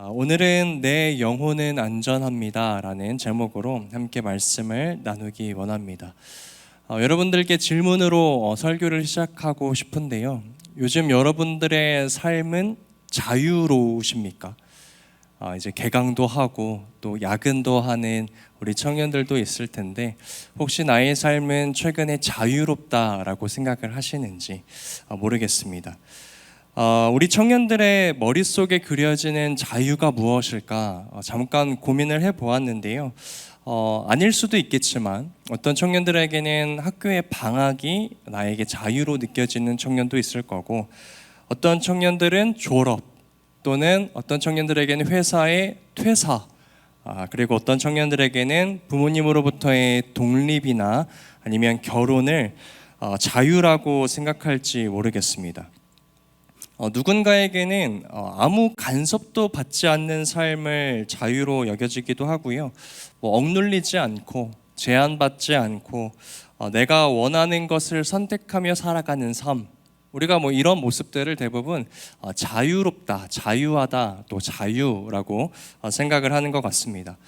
오늘은 내 영혼은 안전합니다 라는 제목으로 함께 말씀을 나누기 원합니다. 여러분들께 질문으로 설교를 시작하고 싶은데요. 요즘 여러분들의 삶은 자유로우십니까? 이제 개강도 하고 또 야근도 하는 우리 청년들도 있을 텐데 혹시 나의 삶은 최근에 자유롭다라고 생각을 하시는지 모르겠습니다. 우리 청년들의 머릿속에 그려지는 자유가 무엇일까 잠깐 고민을 해보았는데요. 아닐 수도 있겠지만 어떤 청년들에게는 학교의 방학이 나에게 자유로 느껴지는 청년도 있을 거고, 어떤 청년들은 졸업, 또는 어떤 청년들에게는 회사의 퇴사, 그리고 어떤 청년들에게는 부모님으로부터의 독립이나 아니면 결혼을 자유라고 생각할지 모르겠습니다. 누군가에게는 아무 간섭도 받지 않는 삶을 자유로 여겨지기도 하고요. 억눌리지 않고 제한받지 않고 내가 원하는 것을 선택하며 살아가는 삶, 우리가 이런 모습들을 대부분 자유롭다, 자유하다, 또 자유라고 생각을 하는 것 같습니다.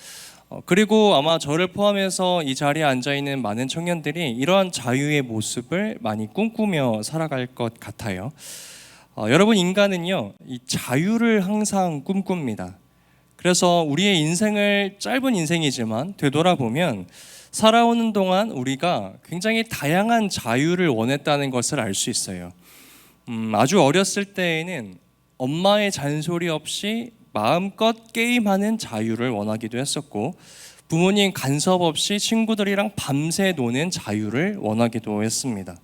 그리고 아마 저를 포함해서 이 자리에 앉아있는 많은 청년들이 이러한 자유의 모습을 많이 꿈꾸며 살아갈 것 같아요. 여러분, 인간은요, 이 자유를 항상 꿈꿉니다. 그래서 우리의 인생을, 짧은 인생이지만 되돌아보면 살아오는 동안 우리가 굉장히 다양한 자유를 원했다는 것을 알 수 있어요. 아주 어렸을 때에는 엄마의 잔소리 없이 마음껏 게임하는 자유를 원하기도 했었고, 부모님 간섭 없이 친구들이랑 밤새 노는 자유를 원하기도 했습니다.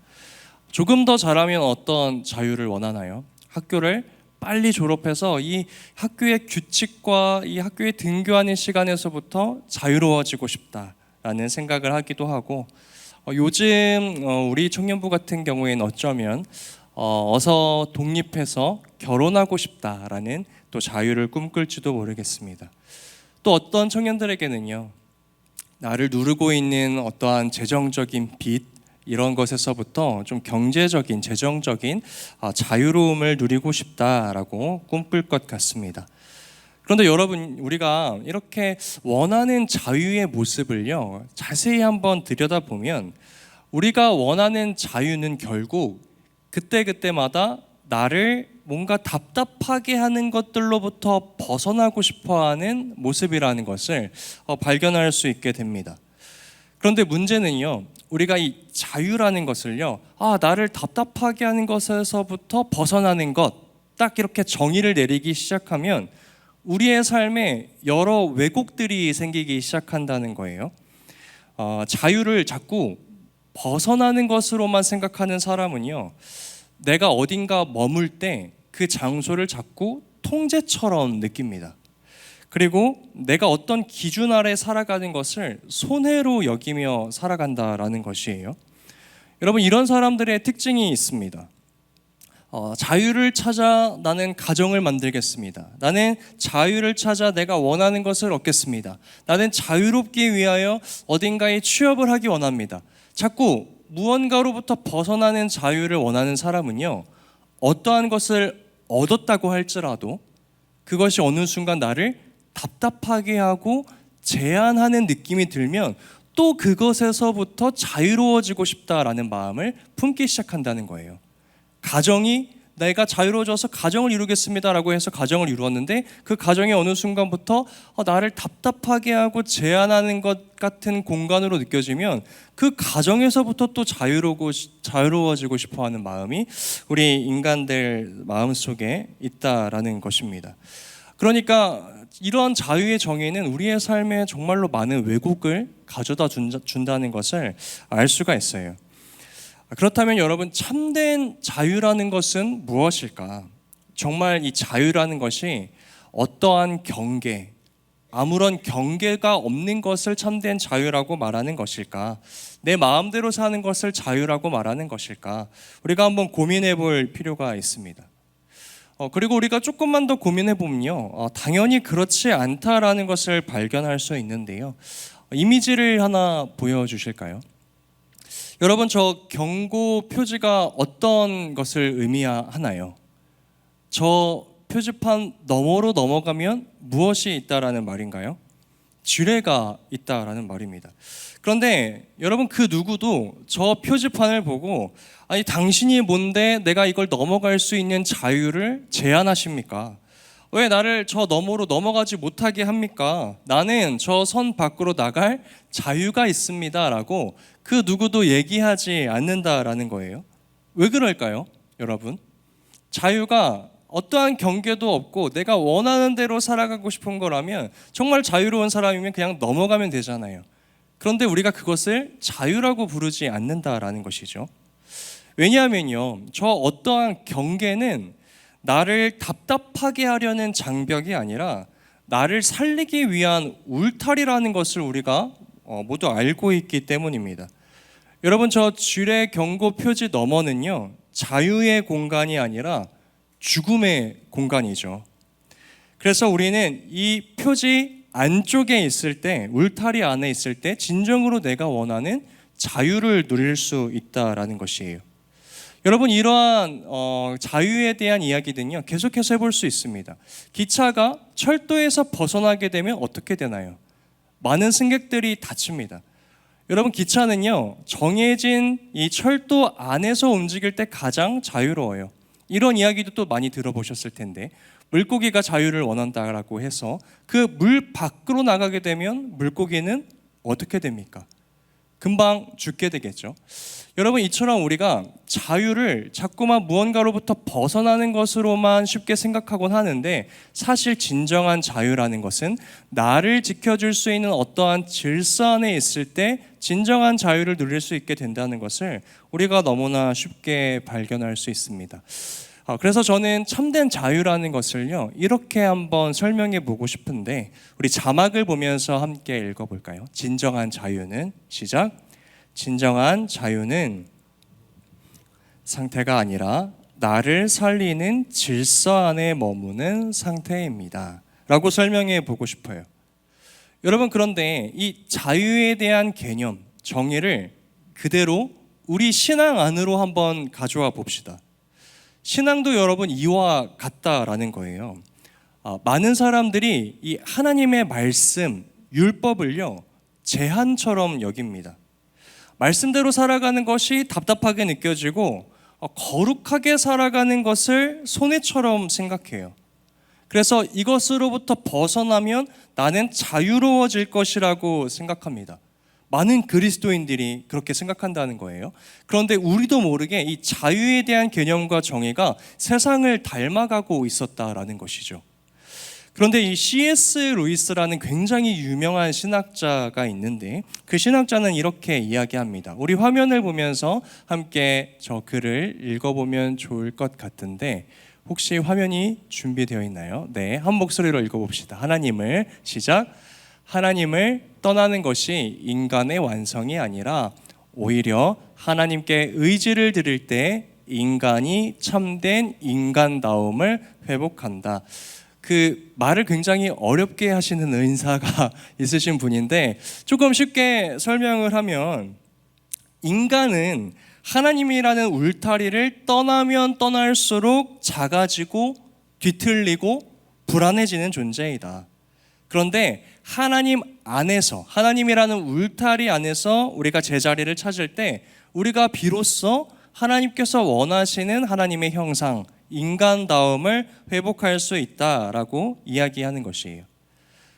조금 더 자라면 어떤 자유를 원하나요? 학교를 빨리 졸업해서 이 학교의 규칙과 이 학교에 등교하는 시간에서부터 자유로워지고 싶다라는 생각을 하기도 하고, 요즘 우리 청년부 같은 경우에는 어쩌면 어서 독립해서 결혼하고 싶다라는 또 자유를 꿈꿀지도 모르겠습니다. 또 어떤 청년들에게는요, 나를 누르고 있는 어떠한 재정적인 빚, 이런 것에서부터 좀 경제적인, 재정적인 자유로움을 누리고 싶다라고 꿈꿀 것 같습니다. 그런데 여러분, 우리가 이렇게 원하는 자유의 모습을요, 자세히 한번 들여다보면 우리가 원하는 자유는 결국 그때그때마다 나를 뭔가 답답하게 하는 것들로부터 벗어나고 싶어하는 모습이라는 것을 발견할 수 있게 됩니다. 그런데 문제는요, 우리가 이 자유라는 것을요, 나를 답답하게 하는 것에서부터 벗어나는 것, 딱 이렇게 정의를 내리기 시작하면 우리의 삶에 여러 왜곡들이 생기기 시작한다는 거예요. 자유를 자꾸 벗어나는 것으로만 생각하는 사람은요, 내가 어딘가 머물 때 그 장소를 자꾸 통제처럼 느낍니다. 그리고 내가 어떤 기준 아래 살아가는 것을 손해로 여기며 살아간다라는 것이에요. 여러분, 이런 사람들의 특징이 있습니다. 자유를 찾아 나는 가정을 만들겠습니다. 나는 자유를 찾아 내가 원하는 것을 얻겠습니다. 나는 자유롭기 위하여 어딘가에 취업을 하기 원합니다. 자꾸 무언가로부터 벗어나는 자유를 원하는 사람은요, 어떠한 것을 얻었다고 할지라도 그것이 어느 순간 나를 답답하게 하고 제한하는 느낌이 들면 또 그것에서부터 자유로워지고 싶다라는 마음을 품기 시작한다는 거예요. 가정이 내가 자유로워져서 가정을 이루겠습니다라고 해서 가정을 이루었는데 그 가정이 어느 순간부터 나를 답답하게 하고 제한하는 것 같은 공간으로 느껴지면 그 가정에서부터 또 자유로워지고 싶어하는 마음이 우리 인간들 마음속에 있다라는 것입니다. 그러니까 이러한 자유의 정의는 우리의 삶에 정말로 많은 왜곡을 가져다 준다는 것을 알 수가 있어요. 그렇다면 여러분, 참된 자유라는 것은 무엇일까? 정말 이 자유라는 것이 어떠한 경계, 아무런 경계가 없는 것을 참된 자유라고 말하는 것일까? 내 마음대로 사는 것을 자유라고 말하는 것일까? 우리가 한번 고민해 볼 필요가 있습니다. 그리고 우리가 조금만 더 고민해 보면요, 당연히 그렇지 않다라는 것을 발견할 수 있는데요. 이미지를 하나 보여주실까요? 여러분, 저 경고 표지가 어떤 것을 의미하나요? 저 표지판 너머로 넘어가면 무엇이 있다라는 말인가요? 지뢰가 있다라는 말입니다. 그런데 여러분, 그 누구도 저 표지판을 보고 아니 당신이 뭔데 내가 이걸 넘어갈 수 있는 자유를 제한하십니까? 왜 나를 저 너머로 넘어가지 못하게 합니까? 나는 저 선 밖으로 나갈 자유가 있습니다 라고 그 누구도 얘기하지 않는다라는 거예요. 왜 그럴까요, 여러분? 자유가 어떠한 경계도 없고 내가 원하는 대로 살아가고 싶은 거라면, 정말 자유로운 사람이면 그냥 넘어가면 되잖아요. 그런데 우리가 그것을 자유라고 부르지 않는다라는 것이죠. 왜냐하면요, 저 어떠한 경계는 나를 답답하게 하려는 장벽이 아니라 나를 살리기 위한 울타리라는 것을 우리가 모두 알고 있기 때문입니다. 여러분, 저 지뢰 경고 표지 너머는요, 자유의 공간이 아니라 죽음의 공간이죠. 그래서 우리는 이 표지 안쪽에 있을 때, 울타리 안에 있을 때 진정으로 내가 원하는 자유를 누릴 수 있다라는 것이에요. 여러분, 이러한 자유에 대한 이야기들은요, 계속해서 해볼 수 있습니다. 기차가 철도에서 벗어나게 되면 어떻게 되나요? 많은 승객들이 다칩니다. 여러분, 기차는요, 정해진 이 철도 안에서 움직일 때 가장 자유로워요. 이런 이야기도 또 많이 들어보셨을 텐데, 물고기가 자유를 원한다라고 해서 그 물 밖으로 나가게 되면 물고기는 어떻게 됩니까? 금방 죽게 되겠죠. 여러분, 이처럼 우리가 자유를 자꾸만 무언가로부터 벗어나는 것으로만 쉽게 생각하곤 하는데, 사실 진정한 자유라는 것은 나를 지켜줄 수 있는 어떠한 질서 안에 있을 때 진정한 자유를 누릴 수 있게 된다는 것을 우리가 너무나 쉽게 발견할 수 있습니다. 그래서 저는 참된 자유라는 것을요, 이렇게 한번 설명해 보고 싶은데, 우리 자막을 보면서 함께 읽어볼까요? 진정한 자유는, 시작. 진정한 자유는 상태가 아니라 나를 살리는 질서 안에 머무는 상태입니다 라고 설명해 보고 싶어요. 여러분, 그런데 이 자유에 대한 개념, 정의를 그대로 우리 신앙 안으로 한번 가져와 봅시다. 신앙도 여러분 이와 같다라는 거예요. 많은 사람들이 이 하나님의 말씀, 율법을요, 제한처럼 여깁니다. 말씀대로 살아가는 것이 답답하게 느껴지고 거룩하게 살아가는 것을 손해처럼 생각해요. 그래서 이것으로부터 벗어나면 나는 자유로워질 것이라고 생각합니다. 많은 그리스도인들이 그렇게 생각한다는 거예요. 그런데 우리도 모르게 이 자유에 대한 개념과 정의가 세상을 닮아가고 있었다라는 것이죠. 그런데 이 C.S. 루이스라는 굉장히 유명한 신학자가 있는데, 그 신학자는 이렇게 이야기합니다. 우리 화면을 보면서 함께 저 글을 읽어보면 좋을 것 같은데, 혹시 화면이 준비되어 있나요? 네, 한 목소리로 읽어봅시다. 하나님을, 시작. 하나님을 떠나는 것이 인간의 완성이 아니라 오히려 하나님께 의지를 드릴 때 인간이 참된 인간다움을 회복한다. 그 말을 굉장히 어렵게 하시는 은사가 있으신 분인데, 조금 쉽게 설명을 하면, 인간은 하나님이라는 울타리를 떠나면 떠날수록 작아지고 뒤틀리고 불안해지는 존재이다. 그런데 하나님 안에서, 하나님이라는 울타리 안에서 우리가 제자리를 찾을 때 우리가 비로소 하나님께서 원하시는 하나님의 형상, 인간다움을 회복할 수 있다라고 이야기하는 것이에요.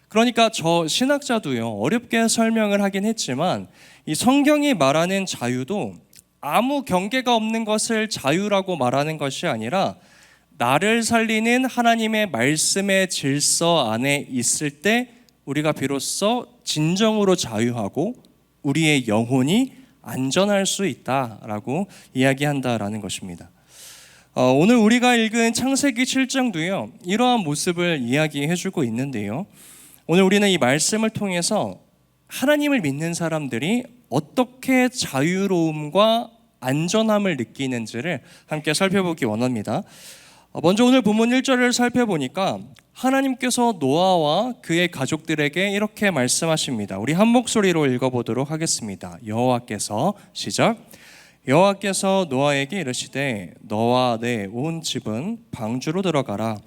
그러니까 저 신학자도요, 어렵게 설명을 하긴 했지만 이 성경이 말하는 자유도 아무 경계가 없는 것을 자유라고 말하는 것이 아니라 나를 살리는 하나님의 말씀의 질서 안에 있을 때 우리가 비로소 진정으로 자유하고 우리의 영혼이 안전할 수 있다라고 이야기한다라는 것입니다. 오늘 우리가 읽은 창세기 7장도요, 이러한 모습을 이야기해주고 있는데요, 오늘 우리는 이 말씀을 통해서 하나님을 믿는 사람들이 어떻게 자유로움과 안전함을 느끼는지를 함께 살펴보기 원합니다. 먼저 오늘 본문 1절을 살펴보니까 하나님께서 노아와 그의 가족들에게 이렇게 말씀하십니다. 우리 한 목소리로 읽어보도록 하겠습니다. 여호와께서, 시작. 여호와께서 노아에게 이르시되 너와 내 온 집은 방주로 들어가라.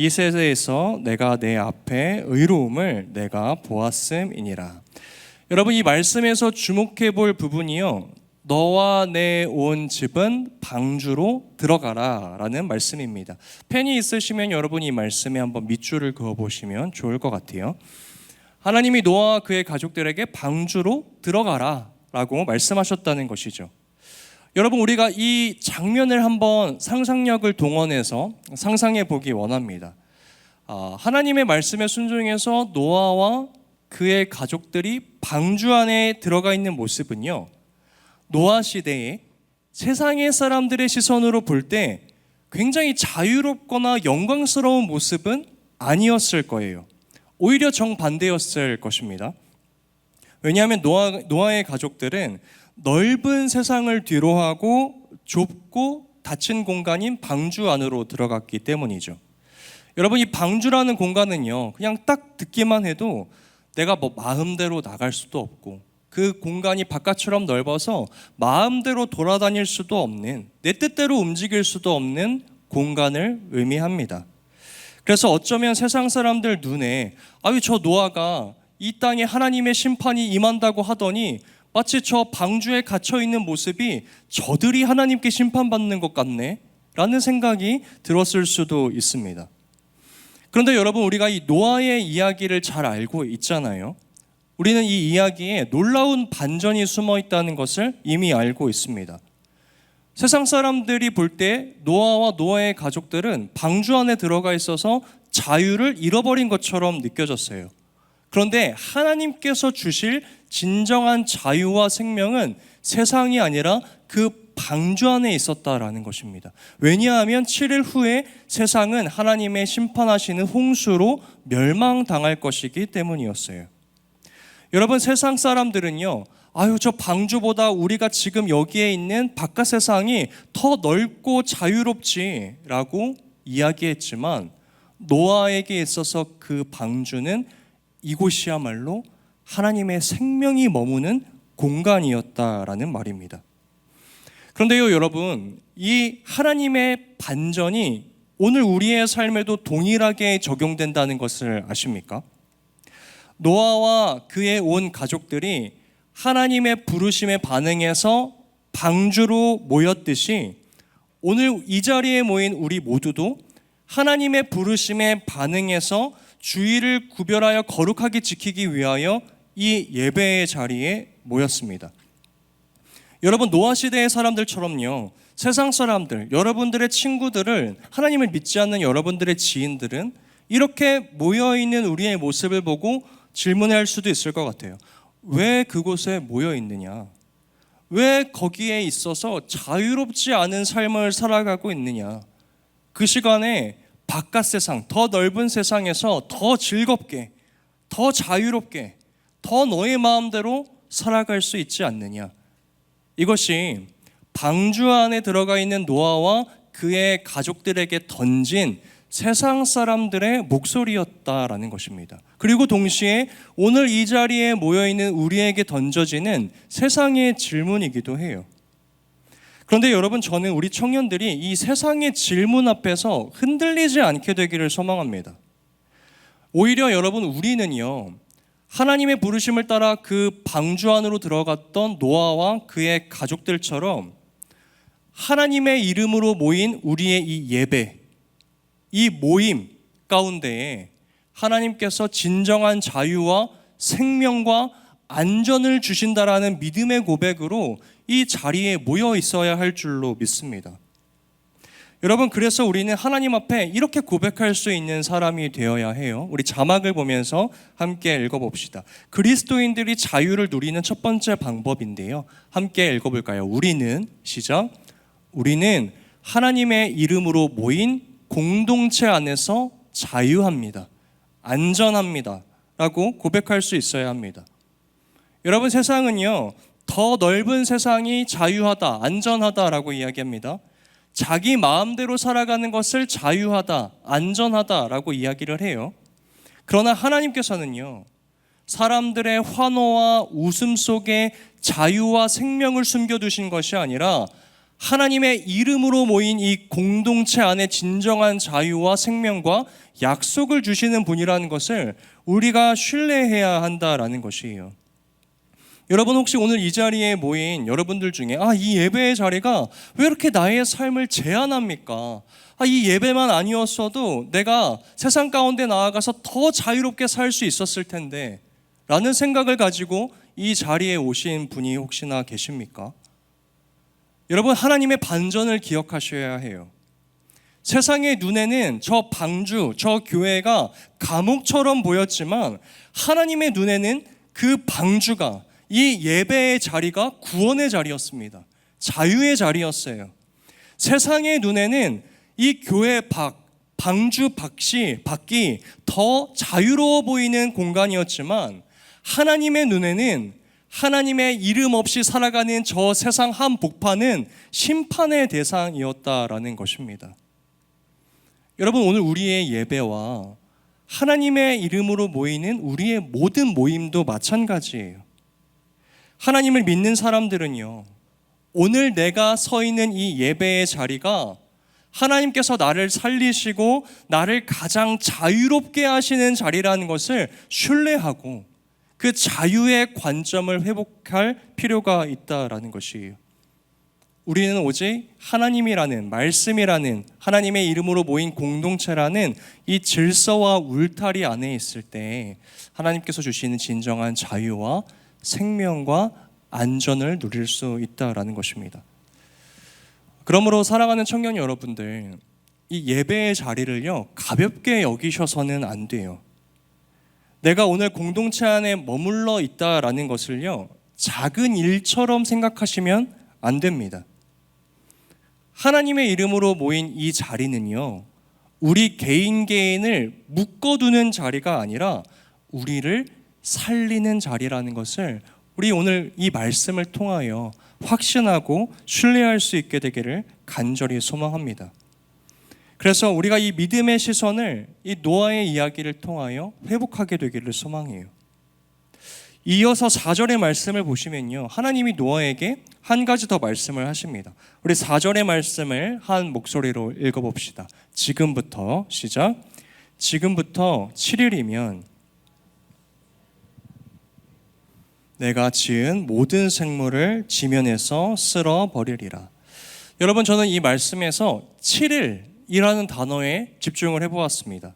이 세대에서 내가 내 앞에 의로움을 내가 보았음이니라. 여러분, 이 말씀에서 주목해 볼 부분이요, 너와 내 온 집은 방주로 들어가라 라는 말씀입니다. 펜이 있으시면 여러분 이 말씀에 한번 밑줄을 그어 보시면 좋을 것 같아요. 하나님이 노아와 그의 가족들에게 방주로 들어가라 라고 말씀하셨다는 것이죠. 여러분, 우리가 이 장면을 한번 상상력을 동원해서 상상해 보기 원합니다. 하나님의 말씀에 순종해서 노아와 그의 가족들이 방주 안에 들어가 있는 모습은요, 노아 시대에 세상의 사람들의 시선으로 볼 때 굉장히 자유롭거나 영광스러운 모습은 아니었을 거예요. 오히려 정반대였을 것입니다. 왜냐하면 노아의 가족들은 넓은 세상을 뒤로하고 좁고 닫힌 공간인 방주 안으로 들어갔기 때문이죠. 여러분, 이 방주라는 공간은요, 그냥 딱 듣기만 해도 내가 뭐 마음대로 나갈 수도 없고 그 공간이 바깥처럼 넓어서 마음대로 돌아다닐 수도 없는, 내 뜻대로 움직일 수도 없는 공간을 의미합니다. 그래서 어쩌면 세상 사람들 눈에 저 노아가 이 땅에 하나님의 심판이 임한다고 하더니 마치 저 방주에 갇혀있는 모습이 저들이 하나님께 심판받는 것 같네 라는 생각이 들었을 수도 있습니다. 그런데 여러분, 우리가 이 노아의 이야기를 잘 알고 있잖아요. 우리는 이 이야기에 놀라운 반전이 숨어 있다는 것을 이미 알고 있습니다. 세상 사람들이 볼 때 노아와 노아의 가족들은 방주 안에 들어가 있어서 자유를 잃어버린 것처럼 느껴졌어요. 그런데 하나님께서 주실 진정한 자유와 생명은 세상이 아니라 그 방주 안에 있었다라는 것입니다. 왜냐하면 7일 후에 세상은 하나님의 심판하시는 홍수로 멸망당할 것이기 때문이었어요. 여러분, 세상 사람들은요, 저 방주보다 우리가 지금 여기에 있는 바깥 세상이 더 넓고 자유롭지라고 이야기했지만 노아에게 있어서 그 방주는 이곳이야말로 하나님의 생명이 머무는 공간이었다라는 말입니다. 그런데요, 여러분, 이 하나님의 반전이 오늘 우리의 삶에도 동일하게 적용된다는 것을 아십니까? 노아와 그의 온 가족들이 하나님의 부르심에 반응해서 방주로 모였듯이 오늘 이 자리에 모인 우리 모두도 하나님의 부르심에 반응해서 주의를 구별하여 거룩하게 지키기 위하여 이 예배의 자리에 모였습니다. 여러분, 노아 시대의 사람들처럼요, 세상 사람들, 여러분들의 친구들을, 하나님을 믿지 않는 여러분들의 지인들은 이렇게 모여있는 우리의 모습을 보고 질문할 수도 있을 것 같아요. 왜 그곳에 모여 있느냐? 왜 거기에 있어서 자유롭지 않은 삶을 살아가고 있느냐? 그 시간에 바깥 세상, 더 넓은 세상에서 더 즐겁게, 더 자유롭게, 더 너의 마음대로 살아갈 수 있지 않느냐? 이것이 방주 안에 들어가 있는 노아와 그의 가족들에게 던진 세상 사람들의 목소리였다라는 것입니다. 그리고 동시에 오늘 이 자리에 모여있는 우리에게 던져지는 세상의 질문이기도 해요. 그런데 여러분, 저는 우리 청년들이 이 세상의 질문 앞에서 흔들리지 않게 되기를 소망합니다. 오히려 여러분, 우리는요, 하나님의 부르심을 따라 그 방주 안으로 들어갔던 노아와 그의 가족들처럼 하나님의 이름으로 모인 우리의 이 예배, 이 모임 가운데에 하나님께서 진정한 자유와 생명과 안전을 주신다라는 믿음의 고백으로 이 자리에 모여 있어야 할 줄로 믿습니다. 여러분, 그래서 우리는 하나님 앞에 이렇게 고백할 수 있는 사람이 되어야 해요. 우리 자막을 보면서 함께 읽어봅시다. 그리스도인들이 자유를 누리는 첫 번째 방법인데요, 함께 읽어볼까요? 시작. 우리는 하나님의 이름으로 모인 공동체 안에서 자유합니다, 안전합니다 라고 고백할 수 있어야 합니다. 여러분, 세상은요, 더 넓은 세상이 자유하다, 안전하다라고 이야기합니다. 자기 마음대로 살아가는 것을 자유하다, 안전하다라고 이야기를 해요. 그러나 하나님께서는요, 사람들의 환호와 웃음 속에 자유와 생명을 숨겨두신 것이 아니라 하나님의 이름으로 모인 이 공동체 안에 진정한 자유와 생명과 약속을 주시는 분이라는 것을 우리가 신뢰해야 한다라는 것이에요. 여러분, 혹시 오늘 이 자리에 모인 여러분들 중에 이 예배의 자리가 왜 이렇게 나의 삶을 제한합니까? 이 예배만 아니었어도 내가 세상 가운데 나아가서 더 자유롭게 살 수 있었을 텐데 라는 생각을 가지고 이 자리에 오신 분이 혹시나 계십니까? 여러분, 하나님의 반전을 기억하셔야 해요. 세상의 눈에는 저 방주, 저 교회가 감옥처럼 보였지만 하나님의 눈에는 그 방주가, 이 예배의 자리가 구원의 자리였습니다. 자유의 자리였어요. 세상의 눈에는 이 교회 방주 밖이 더 자유로워 보이는 공간이었지만 하나님의 눈에는 하나님의 이름 없이 살아가는 저 세상 한복판은 심판의 대상이었다라는 것입니다. 여러분, 오늘 우리의 예배와 하나님의 이름으로 모이는 우리의 모든 모임도 마찬가지예요. 하나님을 믿는 사람들은요, 오늘 내가 서 있는 이 예배의 자리가 하나님께서 나를 살리시고 나를 가장 자유롭게 하시는 자리라는 것을 신뢰하고 그 자유의 관점을 회복할 필요가 있다라는 것이에요. 우리는 오직 하나님이라는, 말씀이라는, 하나님의 이름으로 모인 공동체라는 이 질서와 울타리 안에 있을 때 하나님께서 주시는 진정한 자유와 생명과 안전을 누릴 수 있다라는 것입니다. 그러므로 사랑하는 청년 여러분들, 이 예배의 자리를요, 가볍게 여기셔서는 안 돼요. 내가 오늘 공동체 안에 머물러 있다라는 것을요, 작은 일처럼 생각하시면 안 됩니다. 하나님의 이름으로 모인 이 자리는요, 우리 개인을 묶어두는 자리가 아니라 우리를 살리는 자리라는 것을 우리 오늘 이 말씀을 통하여 확신하고 신뢰할 수 있게 되기를 간절히 소망합니다. 그래서 우리가 이 믿음의 시선을 이 노아의 이야기를 통하여 회복하게 되기를 소망해요. 이어서 4절의 말씀을 보시면요, 하나님이 노아에게 한 가지 더 말씀을 하십니다. 우리 4절의 말씀을 한 목소리로 읽어봅시다. 지금부터, 시작. 지금부터 7일이면 내가 지은 모든 생물을 지면에서 쓸어버리리라. 여러분, 저는 이 말씀에서 7일이라는 단어에 집중을 해보았습니다.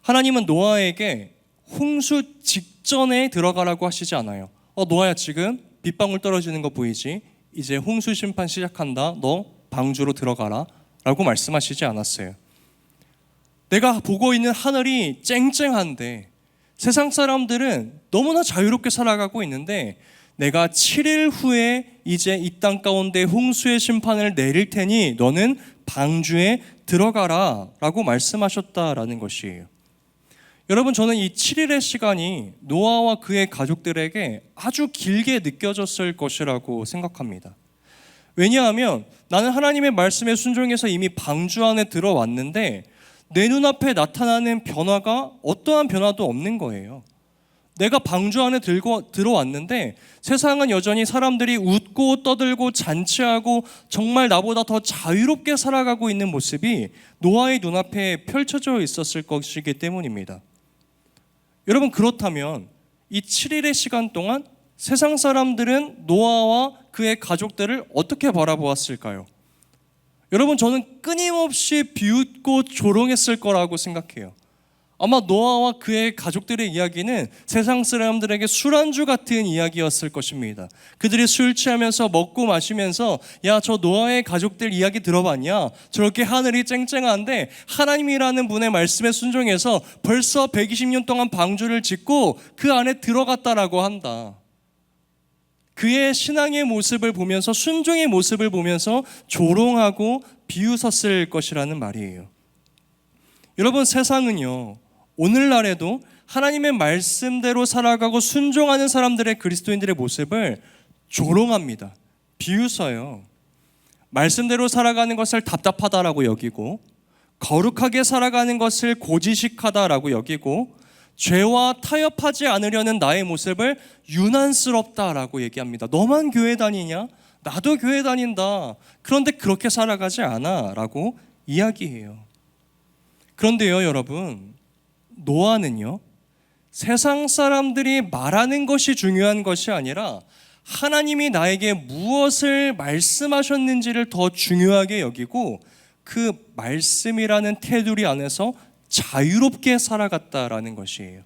하나님은 노아에게 홍수 직전에 들어가라고 하시지 않아요. 노아야, 지금 빗방울 떨어지는 거 보이지? 이제 홍수 심판 시작한다. 너 방주로 들어가라 라고 말씀하시지 않았어요. 내가 보고 있는 하늘이 쨍쨍한데 세상 사람들은 너무나 자유롭게 살아가고 있는데 내가 7일 후에 이제 이 땅 가운데 홍수의 심판을 내릴 테니 너는 방주에 들어가라 라고 말씀하셨다라는 것이에요. 여러분, 저는 이 7일의 시간이 노아와 그의 가족들에게 아주 길게 느껴졌을 것이라고 생각합니다. 왜냐하면 나는 하나님의 말씀에 순종해서 이미 방주 안에 들어왔는데 내 눈앞에 나타나는 변화가 어떠한 변화도 없는 거예요. 내가 방주 안에 들어왔는데 세상은 여전히 사람들이 웃고 떠들고 잔치하고 정말 나보다 더 자유롭게 살아가고 있는 모습이 노아의 눈앞에 펼쳐져 있었을 것이기 때문입니다. 여러분, 그렇다면 이 7일의 시간 동안 세상 사람들은 노아와 그의 가족들을 어떻게 바라보았을까요? 여러분, 저는 끊임없이 비웃고 조롱했을 거라고 생각해요. 아마 노아와 그의 가족들의 이야기는 세상 사람들에게 술안주 같은 이야기였을 것입니다. 그들이 술 취하면서 먹고 마시면서 야, 저 노아의 가족들 이야기 들어봤냐? 저렇게 하늘이 쨍쨍한데 하나님이라는 분의 말씀에 순종해서 벌써 120년 동안 방주를 짓고 그 안에 들어갔다라고 한다. 그의 신앙의 모습을 보면서, 순종의 모습을 보면서 조롱하고 비웃었을 것이라는 말이에요. 여러분, 세상은요, 오늘날에도 하나님의 말씀대로 살아가고 순종하는 사람들의, 그리스도인들의 모습을 조롱합니다. 비웃어요. 말씀대로 살아가는 것을 답답하다라고 여기고, 거룩하게 살아가는 것을 고지식하다라고 여기고, 죄와 타협하지 않으려는 나의 모습을 유난스럽다라고 얘기합니다. 너만 교회 다니냐? 나도 교회 다닌다. 그런데 그렇게 살아가지 않아 라고 이야기해요. 그런데요, 여러분, 노아는요, 세상 사람들이 말하는 것이 중요한 것이 아니라 하나님이 나에게 무엇을 말씀하셨는지를 더 중요하게 여기고 그 말씀이라는 테두리 안에서 자유롭게 살아갔다라는 것이에요.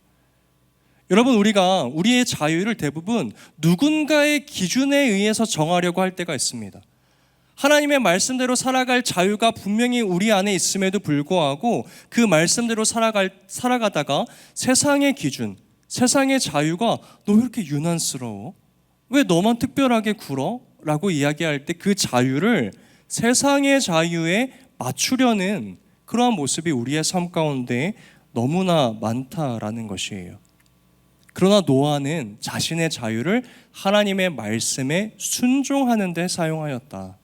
여러분, 우리가 우리의 자유를 대부분 누군가의 기준에 의해서 정하려고 할 때가 있습니다. 하나님의 말씀대로 살아갈 자유가 분명히 우리 안에 있음에도 불구하고 그 말씀대로 살아가다가 세상의 기준, 세상의 자유가 너 왜 이렇게 유난스러워? 왜 너만 특별하게 굴어? 라고 이야기할 때 그 자유를 세상의 자유에 맞추려는 그러한 모습이 우리의 삶 가운데 너무나 많다라는 것이에요. 그러나 노아는 자신의 자유를 하나님의 말씀에 순종하는 데 사용하였다.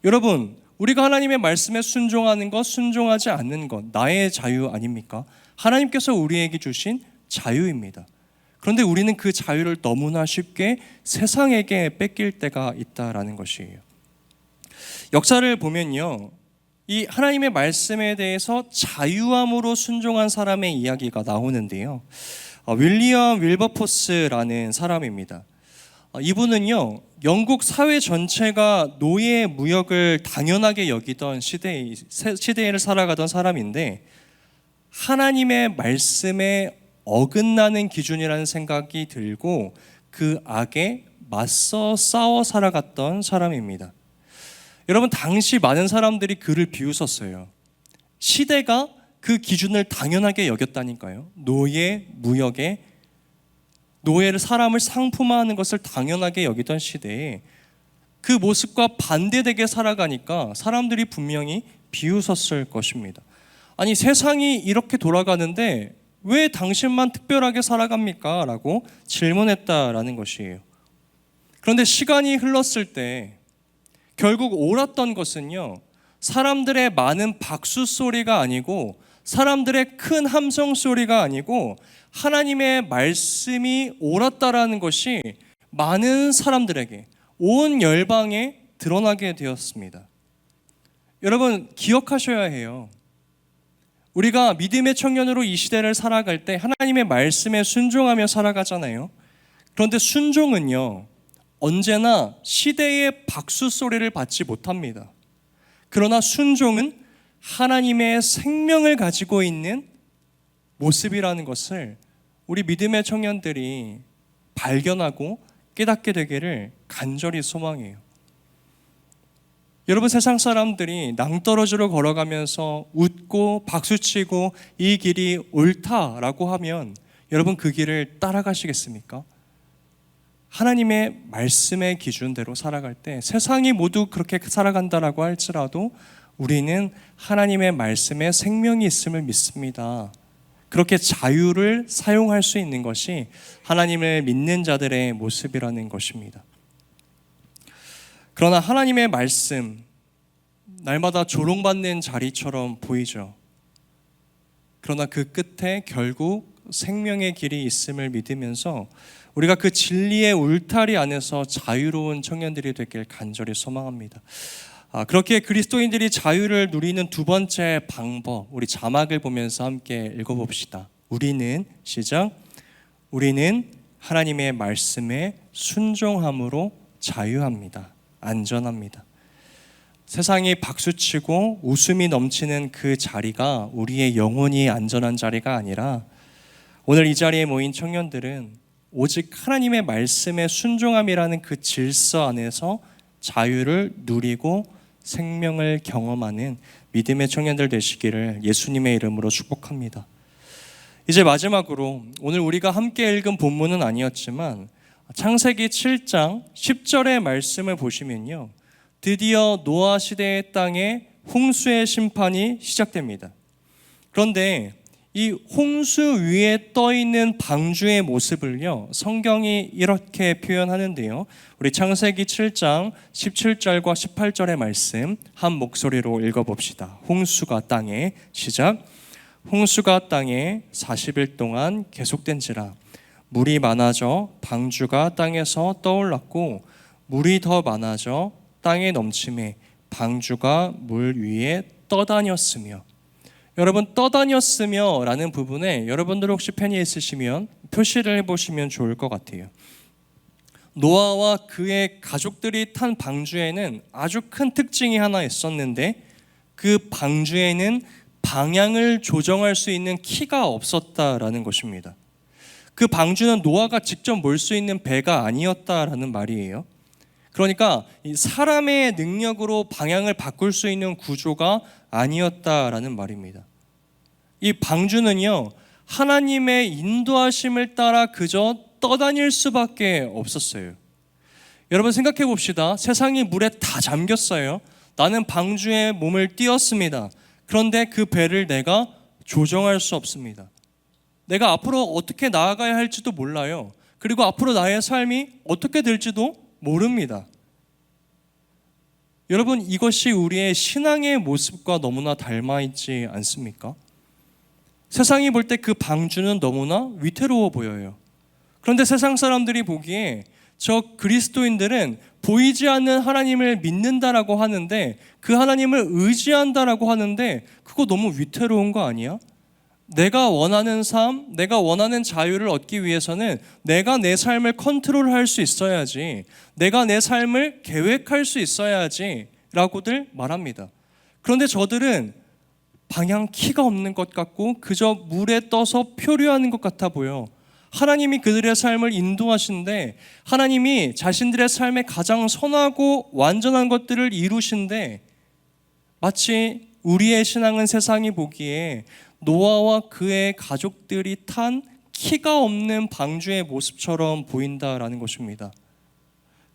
여러분, 우리가 하나님의 말씀에 순종하는 것, 순종하지 않는 것, 나의 자유 아닙니까? 하나님께서 우리에게 주신 자유입니다. 그런데 우리는 그 자유를 너무나 쉽게 세상에게 뺏길 때가 있다라는 것이에요. 역사를 보면요, 이 하나님의 말씀에 대해서 자유함으로 순종한 사람의 이야기가 나오는데요. 윌리엄 윌버포스라는 사람입니다. 이분은요, 영국 사회 전체가 노예 무역을 당연하게 여기던 시대를 살아가던 사람인데 하나님의 말씀에 어긋나는 기준이라는 생각이 들고 그 악에 맞서 싸워 살아갔던 사람입니다. 여러분, 당시 많은 사람들이 그를 비웃었어요. 시대가 그 기준을 당연하게 여겼다니까요. 노예 무역에 노예를 사람을 상품화하는 것을 당연하게 여기던 시대에 그 모습과 반대되게 살아가니까 사람들이 분명히 비웃었을 것입니다. 아니, 세상이 이렇게 돌아가는데 왜 당신만 특별하게 살아갑니까? 라고 질문했다라는 것이에요. 그런데 시간이 흘렀을 때 결국 옳았던 것은요, 사람들의 많은 박수 소리가 아니고 사람들의 큰 함성 소리가 아니고 하나님의 말씀이 옳았다라는 것이 많은 사람들에게, 온 열방에 드러나게 되었습니다. 여러분, 기억하셔야 해요. 우리가 믿음의 청년으로 이 시대를 살아갈 때 하나님의 말씀에 순종하며 살아가잖아요. 그런데 순종은요, 언제나 시대의 박수 소리를 받지 못합니다. 그러나 순종은 하나님의 생명을 가지고 있는 모습이라는 것을 우리 믿음의 청년들이 발견하고 깨닫게 되기를 간절히 소망해요. 여러분, 세상 사람들이 낭떠러지로 걸어가면서 웃고 박수치고 이 길이 옳다라고 하면 여러분, 그 길을 따라가시겠습니까? 하나님의 말씀의 기준대로 살아갈 때 세상이 모두 그렇게 살아간다라고 할지라도 우리는 하나님의 말씀에 생명이 있음을 믿습니다. 그렇게 자유를 사용할 수 있는 것이 하나님을 믿는 자들의 모습이라는 것입니다. 그러나 하나님의 말씀, 날마다 조롱받는 자리처럼 보이죠. 그러나 그 끝에 결국 생명의 길이 있음을 믿으면서 우리가 그 진리의 울타리 안에서 자유로운 청년들이 되길 간절히 소망합니다. 그렇게 그리스도인들이 자유를 누리는 두 번째 방법, 우리 자막을 보면서 함께 읽어봅시다. 시작. 우리는 하나님의 말씀에 순종함으로 자유합니다. 안전합니다. 세상이 박수치고 웃음이 넘치는 그 자리가 우리의 영혼이 안전한 자리가 아니라 오늘 이 자리에 모인 청년들은 오직 하나님의 말씀에 순종함이라는 그 질서 안에서 자유를 누리고 생명을 경험하는 믿음의 청년들 되시기를 예수님의 이름으로 축복합니다. 이제 마지막으로 오늘 우리가 함께 읽은 본문은 아니었지만 창세기 7장 10절의 말씀을 보시면요, 드디어 노아 시대의 땅에 홍수의 심판이 시작됩니다. 그런데 이 홍수 위에 떠 있는 방주의 모습을요, 성경이 이렇게 표현하는데요. 우리 창세기 7장 17절과 18절의 말씀 한 목소리로 읽어봅시다. 홍수가 땅에, 시작. 홍수가 땅에 40일 동안 계속된지라 물이 많아져 방주가 땅에서 떠올랐고 물이 더 많아져 땅에 넘침에 방주가 물 위에 떠다녔으며. 여러분, 떠다녔으며 라는 부분에 여러분들 혹시 펜이 있으시면 표시를 해보시면 좋을 것 같아요. 노아와 그의 가족들이 탄 방주에는 아주 큰 특징이 하나 있었는데, 그 방주에는 방향을 조정할 수 있는 키가 없었다라는 것입니다. 그 방주는 노아가 직접 몰 수 있는 배가 아니었다라는 말이에요. 그러니까 이 사람의 능력으로 방향을 바꿀 수 있는 구조가 아니었다라는 말입니다. 이 방주는요, 하나님의 인도하심을 따라 그저 떠다닐 수밖에 없었어요. 여러분 생각해 봅시다. 세상이 물에 다 잠겼어요. 나는 방주에 몸을 띄었습니다. 그런데 그 배를 내가 조정할 수 없습니다. 내가 앞으로 어떻게 나아가야 할지도 몰라요. 그리고 앞으로 나의 삶이 어떻게 될지도 모릅니다. 여러분, 이것이 우리의 신앙의 모습과 너무나 닮아 있지 않습니까? 세상이 볼 때 그 방주는 너무나 위태로워 보여요. 그런데 세상 사람들이 보기에 저 그리스도인들은 보이지 않는 하나님을 믿는다라고 하는데, 그 하나님을 의지한다라고 하는데, 그거 너무 위태로운 거 아니야? 내가 원하는 삶, 내가 원하는 자유를 얻기 위해서는 내가 내 삶을 컨트롤할 수 있어야지, 내가 내 삶을 계획할 수 있어야지 라고들 말합니다. 그런데 저들은 방향 키가 없는 것 같고 그저 물에 떠서 표류하는 것 같아 보여. 하나님이 그들의 삶을 인도하신데, 하나님이 자신들의 삶에 가장 선하고 완전한 것들을 이루신데, 마치 우리의 신앙은 세상이 보기에 노아와 그의 가족들이 탄 키가 없는 방주의 모습처럼 보인다라는 것입니다.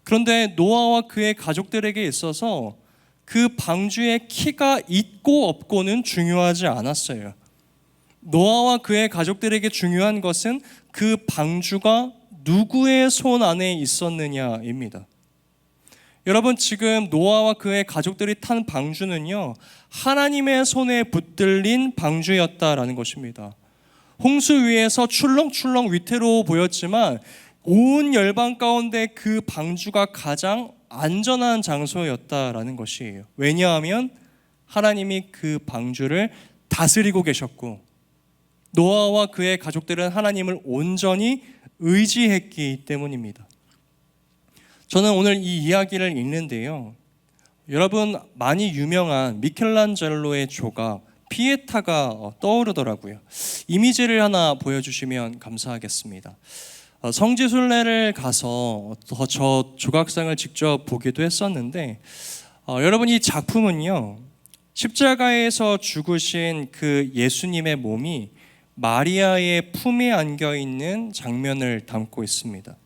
그런데 노아와 그의 가족들에게 있어서 그 방주의 키가 있고 없고는 중요하지 않았어요. 노아와 그의 가족들에게 중요한 것은 그 방주가 누구의 손 안에 있었느냐입니다. 여러분, 지금 노아와 그의 가족들이 탄 방주는요, 하나님의 손에 붙들린 방주였다라는 것입니다. 홍수 위에서 출렁출렁 위태로워 보였지만 온 열방 가운데 그 방주가 가장 안전한 장소였다라는 것이에요. 왜냐하면 하나님이 그 방주를 다스리고 계셨고, 노아와 그의 가족들은 하나님을 온전히 의지했기 때문입니다. 저는 오늘 이 이야기를 읽는데요, 여러분 많이 유명한 미켈란젤로의 조각 피에타가 떠오르더라고요. 이미지를 하나 보여주시면 감사하겠습니다. 성지순례를 가서 저 조각상을 직접 보기도 했었는데, 여러분 이 작품은요, 십자가에서 죽으신 그 예수님의 몸이 마리아의 품에 안겨 있는 장면을 담고 있습니다.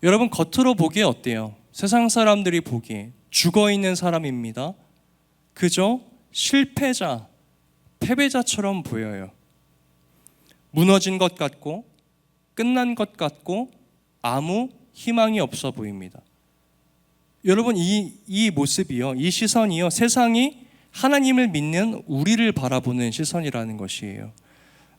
여러분 겉으로 보기에 어때요? 세상 사람들이 보기에 죽어 있는 사람입니다. 그저 실패자, 패배자처럼 보여요. 무너진 것 같고 끝난 것 같고 아무 희망이 없어 보입니다. 여러분 이 모습이요, 이 시선이요, 세상이 하나님을 믿는 우리를 바라보는 시선이라는 것이에요.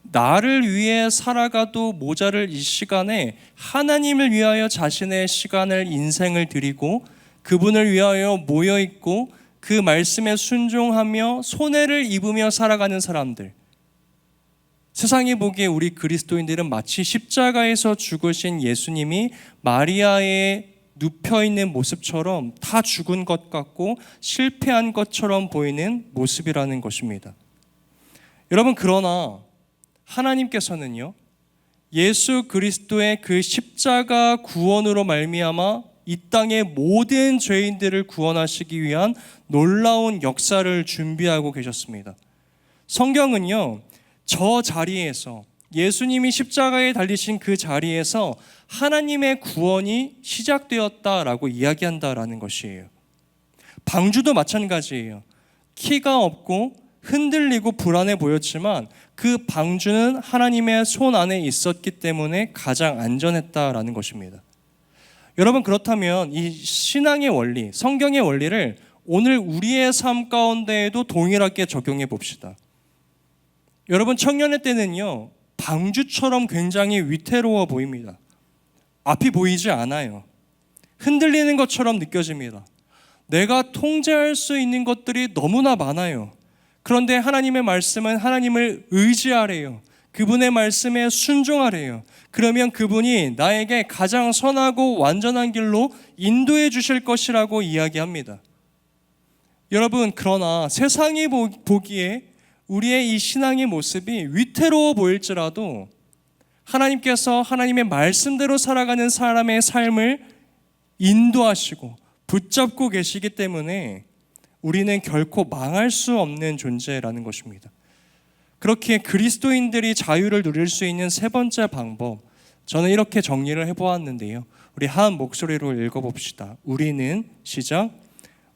나를 위해 살아가도 모자랄 이 시간에 하나님을 위하여 자신의 시간을, 인생을 드리고 그분을 위하여 모여있고 그 말씀에 순종하며 손해를 입으며 살아가는 사람들, 세상이 보기에 우리 그리스도인들은 마치 십자가에서 죽으신 예수님이 마리아에 눕혀있는 모습처럼 다 죽은 것 같고 실패한 것처럼 보이는 모습이라는 것입니다. 여러분, 그러나 하나님께서는요, 예수 그리스도의 그 십자가 구원으로 말미암아 이 땅의 모든 죄인들을 구원하시기 위한 놀라운 역사를 준비하고 계셨습니다. 성경은요, 저 자리에서, 예수님이 십자가에 달리신 그 자리에서 하나님의 구원이 시작되었다라고 이야기한다라는 것이에요. 방주도 마찬가지예요. 키가 없고 흔들리고 불안해 보였지만 그 방주는 하나님의 손 안에 있었기 때문에 가장 안전했다라는 것입니다. 여러분, 그렇다면 이 신앙의 원리, 성경의 원리를 오늘 우리의 삶 가운데에도 동일하게 적용해 봅시다. 여러분, 청년의 때는요, 방주처럼 굉장히 위태로워 보입니다. 앞이 보이지 않아요. 흔들리는 것처럼 느껴집니다. 내가 통제할 수 있는 것들이 너무나 많아요. 그런데 하나님의 말씀은 하나님을 의지하래요. 그분의 말씀에 순종하래요. 그러면 그분이 나에게 가장 선하고 완전한 길로 인도해 주실 것이라고 이야기합니다. 여러분, 그러나 세상이 보기에 우리의 이 신앙의 모습이 위태로워 보일지라도 하나님께서 하나님의 말씀대로 살아가는 사람의 삶을 인도하시고 붙잡고 계시기 때문에 우리는 결코 망할 수 없는 존재라는 것입니다. 그렇기에 그리스도인들이 자유를 누릴 수 있는 세 번째 방법, 저는 이렇게 정리를 해보았는데요. 우리 한 목소리로 읽어봅시다. 시작.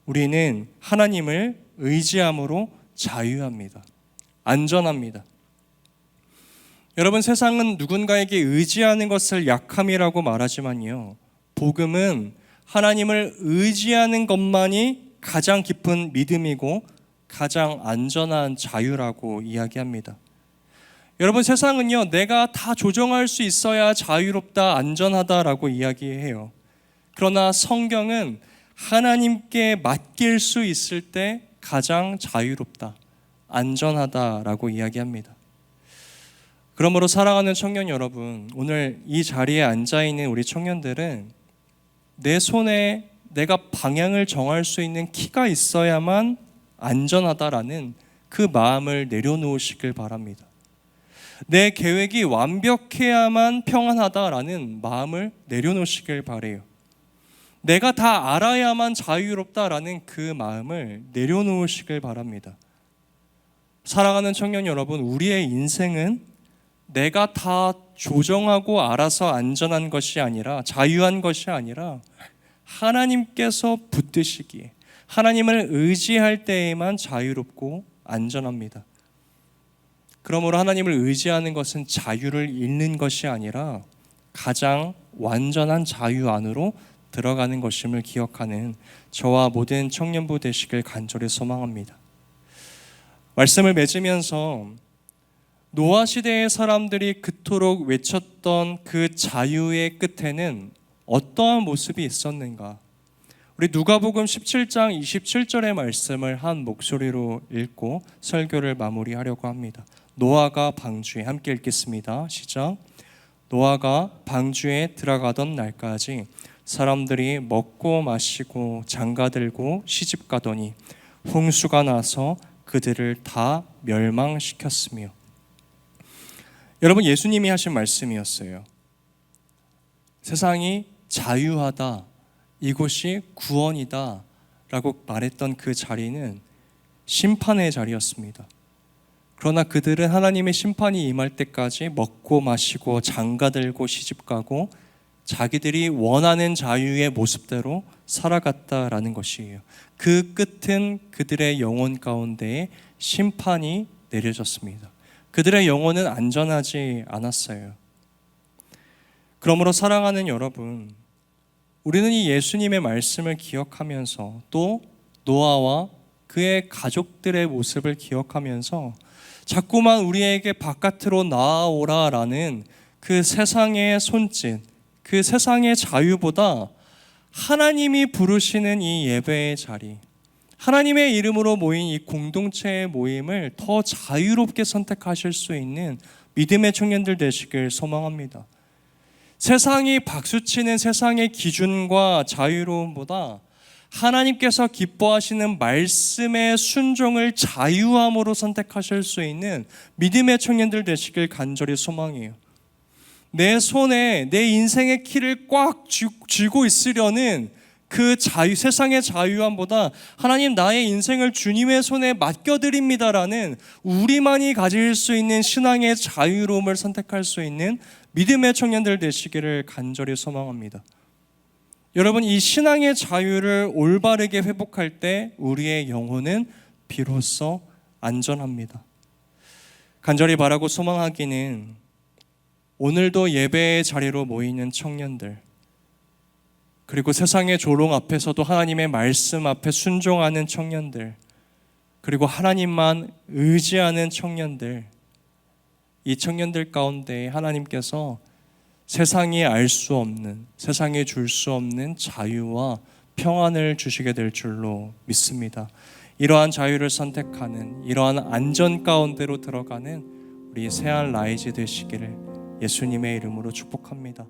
우리는 하나님을 의지함으로 자유합니다. 안전합니다. 여러분, 세상은 누군가에게 의지하는 것을 약함이라고 말하지만요, 복음은 하나님을 의지하는 것만이 가장 깊은 믿음이고 가장 안전한 자유라고 이야기합니다. 여러분, 세상은요, 내가 다 조정할 수 있어야 자유롭다, 안전하다라고 이야기해요. 그러나 성경은 하나님께 맡길 수 있을 때 가장 자유롭다, 안전하다라고 이야기합니다. 그러므로 사랑하는 청년 여러분, 오늘 이 자리에 앉아있는 우리 청년들은 내 손에 내가 방향을 정할 수 있는 키가 있어야만 안전하다라는 그 마음을 내려놓으시길 바랍니다. 내 계획이 완벽해야만 평안하다라는 마음을 내려놓으시길 바라요. 내가 다 알아야만 자유롭다라는 그 마음을 내려놓으시길 바랍니다. 사랑하는 청년 여러분, 우리의 인생은 내가 다 조정하고 알아서 안전한 것이 아니라, 자유한 것이 아니라 하나님께서 붙드시기에, 하나님을 의지할 때에만 자유롭고 안전합니다. 그러므로 하나님을 의지하는 것은 자유를 잃는 것이 아니라 가장 완전한 자유 안으로 들어가는 것임을 기억하는 저와 모든 청년부 되시길 간절히 소망합니다. 말씀을 맺으면서 노아 시대의 사람들이 그토록 외쳤던 그 자유의 끝에는 어떠한 모습이 있었는가? 우리 누가복음 17장 27절의 말씀을 한 목소리로 읽고 설교를 마무리하려고 합니다. 노아가 방주에, 함께 읽겠습니다. 시작. 노아가 방주에 들어가던 날까지 사람들이 먹고 마시고 장가들고 시집가더니 홍수가 나서 그들을 다 멸망시켰으며. 여러분, 예수님이 하신 말씀이었어요. 세상이 자유하다, 이곳이 구원이다 라고 말했던 그 자리는 심판의 자리였습니다. 그러나 그들은 하나님의 심판이 임할 때까지 먹고 마시고 장가들고 시집가고 자기들이 원하는 자유의 모습대로 살아갔다라는 것이에요. 그 끝은 그들의 영혼 가운데에 심판이 내려졌습니다. 그들의 영혼은 안전하지 않았어요. 그러므로 사랑하는 여러분, 우리는 이 예수님의 말씀을 기억하면서 또 노아와 그의 가족들의 모습을 기억하면서 자꾸만 우리에게 바깥으로 나아오라라는 그 세상의 손짓, 그 세상의 자유보다 하나님이 부르시는 이 예배의 자리, 하나님의 이름으로 모인 이 공동체의 모임을 더 자유롭게 선택하실 수 있는 믿음의 청년들 되시길 소망합니다. 세상이 박수치는 세상의 기준과 자유로움보다 하나님께서 기뻐하시는 말씀의 순종을 자유함으로 선택하실 수 있는 믿음의 청년들 되시길 간절히 소망해요. 내 손에 내 인생의 키를 꽉 쥐고 있으려는 그 자유, 세상의 자유함보다 하나님, 나의 인생을 주님의 손에 맡겨드립니다라는 우리만이 가질 수 있는 신앙의 자유로움을 선택할 수 있는 믿음의 청년들 되시기를 간절히 소망합니다. 여러분, 이 신앙의 자유를 올바르게 회복할 때 우리의 영혼은 비로소 안전합니다. 간절히 바라고 소망하기는 오늘도 예배의 자리로 모이는 청년들, 그리고 세상의 조롱 앞에서도 하나님의 말씀 앞에 순종하는 청년들, 그리고 하나님만 의지하는 청년들, 이 청년들 가운데 하나님께서 세상이 알 수 없는, 세상이 줄 수 없는 자유와 평안을 주시게 될 줄로 믿습니다. 이러한 자유를 선택하는, 이러한 안전 가운데로 들어가는 우리 새한 라이즈 되시기를 예수님의 이름으로 축복합니다.